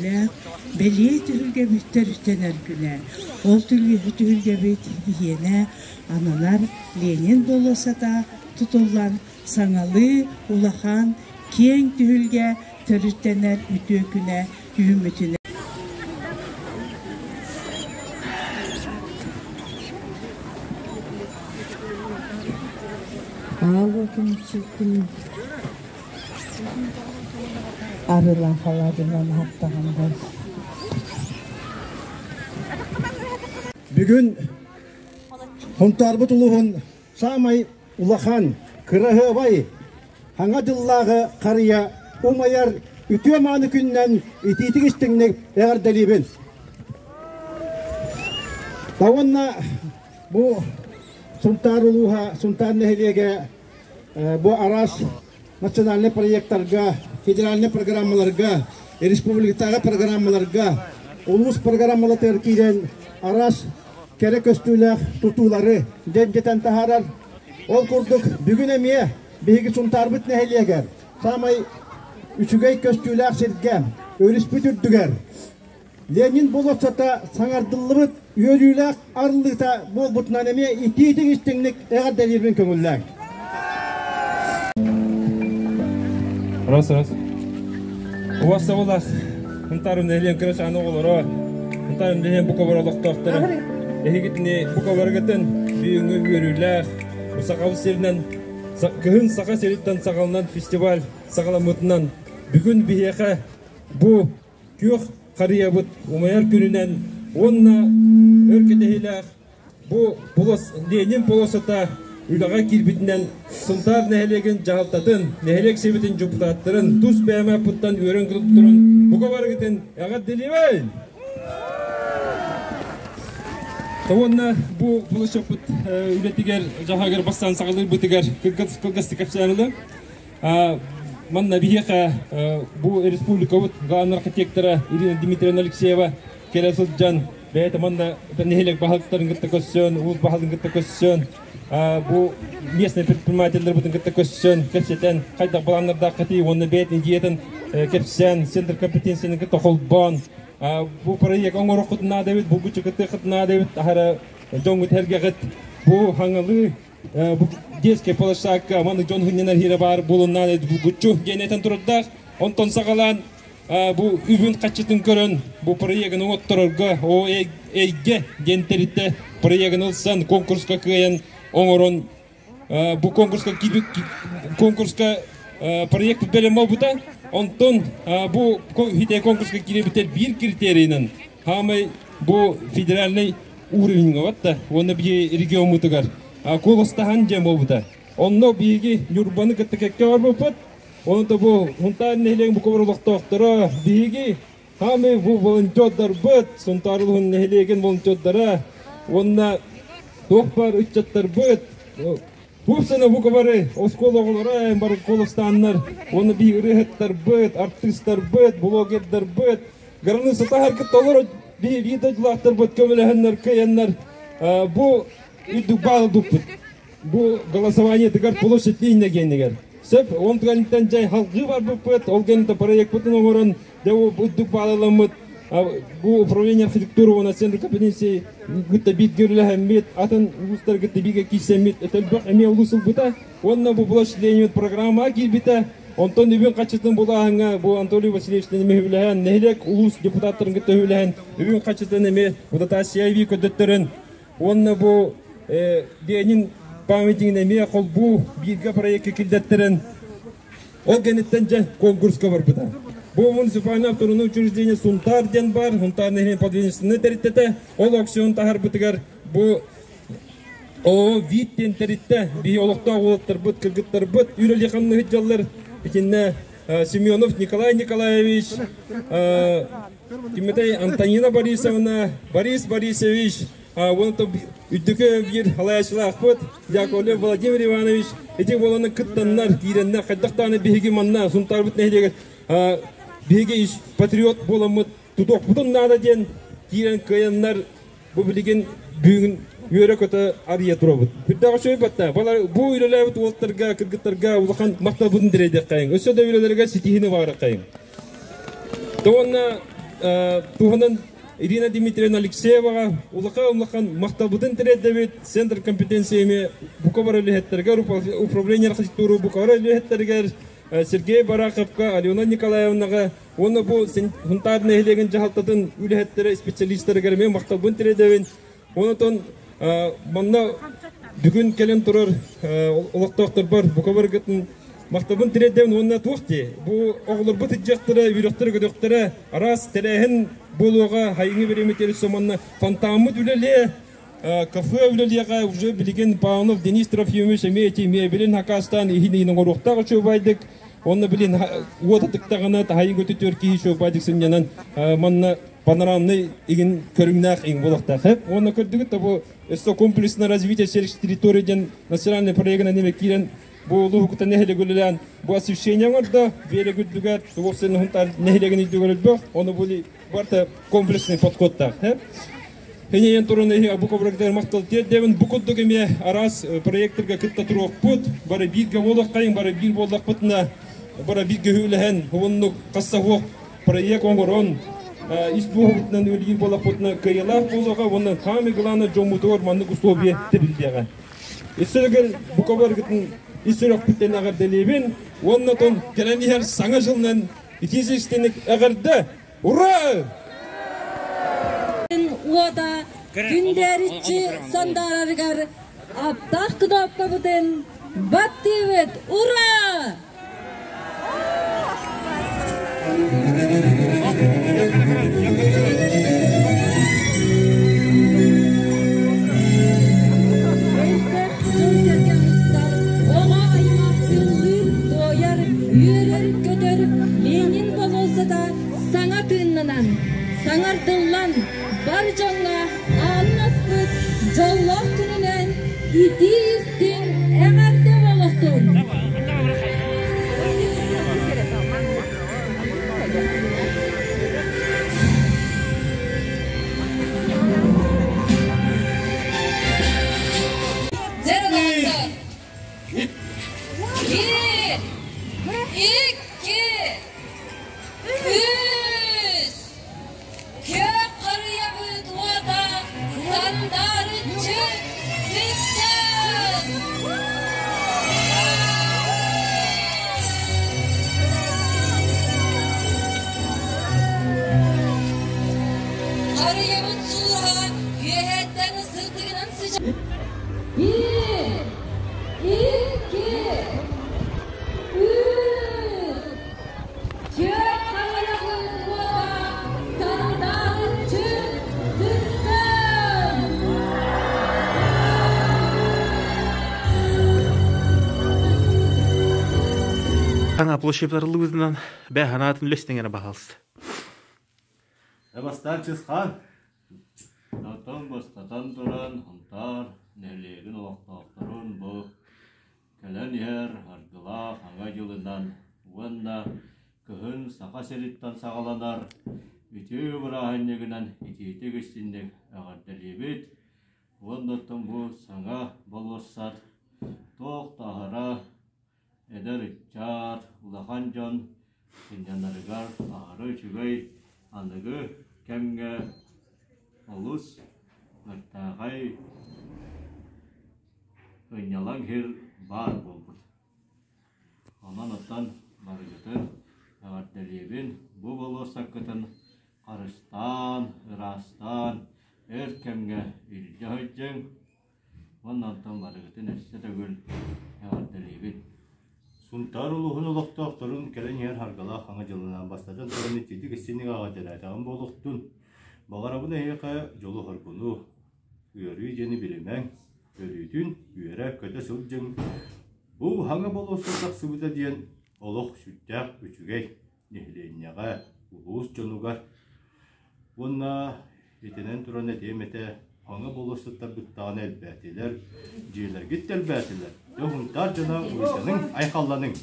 күлі, беле түгілге бүттер үстенер күлі. Ол түгілге бүт иене аналар Ленин боласата тұтылған саңалы улахан кең түгілге төрүттенер үтө күне үмүтүнө. Arılan haladından hattağımdan. Bugün Huntarbut uluğun Samay Ulahan Kırahı Bay Hanga dillağı karıya umayar ütüye manı günden ititik istinlik eğer delibin. Davanna bu Suntar uluğa, Suntar nehiliyege bu aras nasyonalne proyektlarga, federalne programmalarga, respublikataga programmalarga, ulus programmalar terkiden aras kerek östüyle tutuları demgeten taharar ol kurduk. Bugün emiye bihigi Suntarbut nehiliyege Samay üçügey köstüyle aksirge öris bütürdüger. Lenin bolosata sanardıllıbıt yörüyle arılıkta bol butnan emiye ititik istinlik eğer delirmin kömüller. Раз. У вас олах Хунтарым нехилен кырыш аны олоро. Хунтарым нехилен буковаролық тоқтыры. Эхигитini буковаргатын бүйіңі өрілер. Сақалы серінен, күйін сақа серіттен сақалынан фестиваль сақаламытынан бүгін бейеқі бұ күйіқ қария бұд умаяр күнінен онна өркедейлер бұ Ленин болосыта Ülağa kilbitinden Suntar nehilegen jahaltadın, nehilek sebetin juptattırın, tuz bəyəmə puttan öğren kılıp durun. Bu kavar giden, yağa deliveyin. Tavonna bu buluşup ületiger, jahager bastan sağılır bitiger, kılgısты kapsanılı. Manna biheqa bu Respublika bud, Gağın arxitektora Irina Dmitrievna Alexeyeva kelesılcan, bəyəti manna nehilek bahalıkların gıtta kössön, uğuz bahalın gıtta kössön. Bu местный предпринимательдер бутын кытта көссөн, кепсетен, қайда баланырда қати, оны бәйтін диетін кепсен, центр компетенцияның кытта қолбан. Bu proyekt оңыр құтына дәвет, bu күчі кытты құтына дәвет, ахара жоңғы тәрге қыт. Bu хаңылы, bu детский полошаққа, маны жон хүнненер хері бар, болынна дәвет, bu күчі генетен тұрдақ, онтон сағалан, bu үбін қачытын көрін, bu proyektін оңыттырырға, o әйге гентерітті proyektін ылсан, конкурсқа күйен, Оңорон bu konkurska proyekt belirleme oldu. Ondan bu hite konkurska girebilir bir kriterinin. Hamay bu federalne uğrayın var da, onu bir region mutugar. Kolostahan cem oldu. Onunla bir yurbanı kıttık var bu pat. Onu da bu huntar nehleyen bu kovarlık doktora bir hamay bu volunteer bud, suntarlığın nehleyen volunteerlara. Onunla Dokpar ücretler büyüt. Hepsine bu kabarı, oskoloğulara, var kolostanlar, onu bir üretler büyüt, artistler büyüt, blogerler büyüt. Garanı sata hareket olur, bir videocular büyüt, kömelehenler, kayanlar. Bu üdük bağlı büyüt. Bu голосование tıkar площадьliğine geldiler. Sep, on tıkanlıktan cay halkı var büyüt, olganında proyekt bütün oğurun, devo üdük bağlılamıt. Bu управление архитектуры у нас центр компетенции где-то бит герлахмет, атан улустар где-то бига кисемет, это бак эме улусул бита, он на bu площадьление программа гибита, онтон үбен качытын булаганга, bu Анатолий Васильевичтен эме хүләһән, нехлек улус депутаттарын где-то хүләһән, үбен качытын эме, удата сияви көдөттөрөн, онна bu Ленин памятниген эме кол bu бирге проектке килдеттерен, ол генеттен же конкурска бар бита. Bu municipal автономное учреждение Suntar den бар, Suntar nehrin подведенственный территория, ол аукцион тахар бутыгар, bu o vitten terite, bir olukta oluklar but, kırgıtlar but, üreli kanlı hıcallar, içinde Semyonov Nikolay Nikolaevich, Timotey Antonina Borisovna, Boris Borisovich, onu da üddükü bir halayışlar but, Yakovlev Vladimir Ivanovich, eti olanı kıttanlar, girenler, kaddaktanı bir hegemanlar, Suntar but nehriye Bege iş patriot bolamı tutuk butun nada den kiren kayanlar bu bilgin büyün yöre kötü arıya turabut. Bir daha şöyle batta. Bala bu ülelerde tuvaltlarga, kırgıtlarga ulakan maktabın direde kayın. Öse de ülelerde sitihini var kayın. Doğanna туһунан Ирина Дмитриевна Алексееваға улақан мақтабытын тіреді Центр компетенциями Буковара үліхеттергер, управление архитектуры Буковара үліхеттергер, Сергей Бараховқа, Алена Николаевнаға, оны бұл хунтарын әйлеген жағалтатын үліхеттері специалистергермен мақтабын тіреді. Оны тон манна бүгін келен тұрар олақтақтар бар Буковара гетін мақтабын тіреді онына туқты. Бұл оғылыр бұт жақтыры, үйректері көдіктері арас тәрәхін болуға хайыңы береметері соманна фантамы дүлеле, кафе үлелеға уже білген Павлов Денис Трофимович әмейті мебелін Хакастан ехінейінің орықтағы шөбайдық. Оны білен уататықтағына хайың өтетер кейі шөбайдық сімненен манна панорамный еген көріңнақ ең болақтақ. Оны көрдігіт, бұл комплексное развитие сельских территорий национальный проектна немек кейлен бұл ұлығықта нәхілі көлілен бұл освещение ғырды, бері күдігер, тұғықсының ғынтар нәхілеген үйді бұл, оны бұл барта комплексный подходтақ. Хенеен тұрыны Буковрагдар мақтал тердевін бұқыдды кеме арас проекторға күтті тұруқ бұд, бары бірге олық қайын, бары бір болдақ бұтына, бары бірге хүліген, оны қасса оқ проект оңғырын, Испуғы бұтынан өлген болақ бұтына кайылақ болуға, оны қамы ғыланы жомутығыр манның ұслове тірілдеға. Үсілігіл Буковрагдың Историк бүттен ағар дәлебен, онына тон кәләмейер саңа жылынан итезештенік ағарды. Ура! Ода күндерічі сандарарғар аптақ кнопка бұтын баттивет. Ура! Саңардылан бар жаңа аннаспыт жоллақ күнінен итистің әғарды болықтың. Аңа площаптарылығызынан бәханатын үлестеңені бағалысты. Әбастан чысқан, натан бастатан тұран, ұнтар, нәлеген олақтақтырын бұл, кәлән ер, аргыла, аңа жылынан, уанна, күхін сақа серіттан сағаланар, үтеу бір ағайнегінен итеті кестіндек ағардәлебет, уандаттан бұл саңа болуссат, тоқ тағыра, Эдер чар, улахан жон, сенjanlarıgar, ağrı çügey, anıgı, kemge, olus, mırtağay, önyalan her var bulbur. Aman ottan, marıgıtın, ağardeliyebin, bu bulusak kıtın, karıştan, ırastan, erkemge, ilcahıcın, ondan ottan marıgıtın, essetagül, ağardeliyebin. Сунтар улуһун олохтоохторун кэлэн иһэр харгалаах аңа жылынан бастатын туран итти кистиник ага жарайтаган болуктун багарабын эйэхэ жолу хорбуну үөрүү жени билимэң өрүүтүн үөрэ көтө сылжың бу хаңа болуусуздак сыбыта диэн олох сүттяк үчүгэй нехиленняга улуус жонугар бунна этенен туран этемете хаңа болуусуттар буттаган элбэтилер жиэлер гиттелбэтилер Yoğunlar cana uysanın aykallanın.